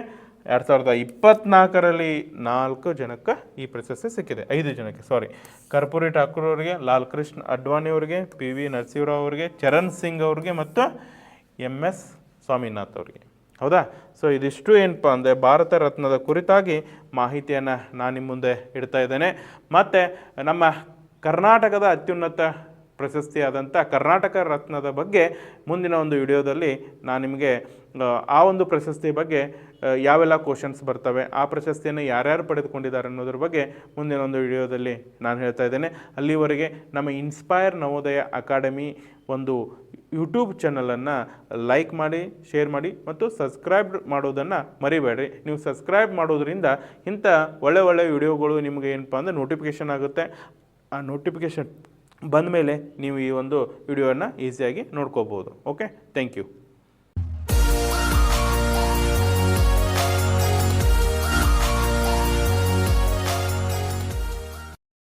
2024ರಲ್ಲಿ 4 ಜನಕ್ಕೆ ಈ ಪ್ರಶಸ್ತಿ ಸಿಕ್ಕಿದೆ. 5 ಜನಕ್ಕೆ, ಸಾರಿ. ಕರ್ಪೂರಿ ಠಾಕೂರ್ ಅವರಿಗೆ, ಲಾಲ್ ಕೃಷ್ಣ ಅಡ್ವಾಣಿ ಅವರಿಗೆ, PV ನರಸಿಂಹರಾವ್ ಅವರಿಗೆ, ಚರಣ್ ಸಿಂಗ್ ಅವರಿಗೆ ಮತ್ತು MS ಸ್ವಾಮಿನಾಥ್ ಅವರಿಗೆ. ಹೌದಾ? ಸೊ ಇದಿಷ್ಟು ಏನಪ್ಪ ಅಂದರೆ ಭಾರತ ರತ್ನದ ಕುರಿತಾಗಿ ಮಾಹಿತಿಯನ್ನು ನಾನು ನಿಮ್ಮ ಮುಂದೆ ಇಡ್ತಾ ಇದ್ದೇನೆ. ಮತ್ತು ನಮ್ಮ ಕರ್ನಾಟಕದ ಅತ್ಯುನ್ನತ ಪ್ರಶಸ್ತಿಯಾದಂಥ ಕರ್ನಾಟಕ ರತ್ನದ ಬಗ್ಗೆ ಮುಂದಿನ ಒಂದು ವಿಡಿಯೋದಲ್ಲಿ ನಾನು ನಿಮಗೆ ಆ ಒಂದು ಪ್ರಶಸ್ತಿ ಬಗ್ಗೆ ಯಾವೆಲ್ಲ ಕ್ವಶನ್ಸ್ ಬರ್ತವೆ, ಆ ಪ್ರಶಸ್ತಿಯನ್ನು ಯಾರ್ಯಾರು ಪಡೆದುಕೊಂಡಿದ್ದಾರೆ ಅನ್ನೋದ್ರ ಬಗ್ಗೆ ಮುಂದಿನ ಒಂದು ವಿಡಿಯೋದಲ್ಲಿ ನಾನು ಹೇಳ್ತಾ ಇದ್ದೇನೆ. ಅಲ್ಲಿವರೆಗೆ ನಮ್ಮ ಇನ್ಸ್ಪೈರ್ ನವೋದಯ ಅಕಾಡೆಮಿ ಒಂದು ಯೂಟ್ಯೂಬ್ ಚಾನಲನ್ನು ಲೈಕ್ ಮಾಡಿ, ಶೇರ್ ಮಾಡಿ ಮತ್ತು ಸಬ್ಸ್ಕ್ರೈಬ್ ಮಾಡೋದನ್ನು ಮರಿಬೇಡ್ರಿ. ನೀವು ಸಬ್ಸ್ಕ್ರೈಬ್ ಮಾಡೋದ್ರಿಂದ ಇಂಥ ಒಳ್ಳೆ ವಿಡಿಯೋಗಳು ನಿಮಗೆ ಏನಪ್ಪ ಅಂದರೆ ನೋಟಿಫಿಕೇಷನ್ ಆಗುತ್ತೆ. ಆ ನೋಟಿಫಿಕೇಷನ್ ಬಂದ ಮೇಲೆ ನೀವು ಈ ಒಂದು ವಿಡಿಯೋವನ್ನು ಈಸಿಯಾಗಿ ನೋಡ್ಕೋಬೋದು. Okay, thank you.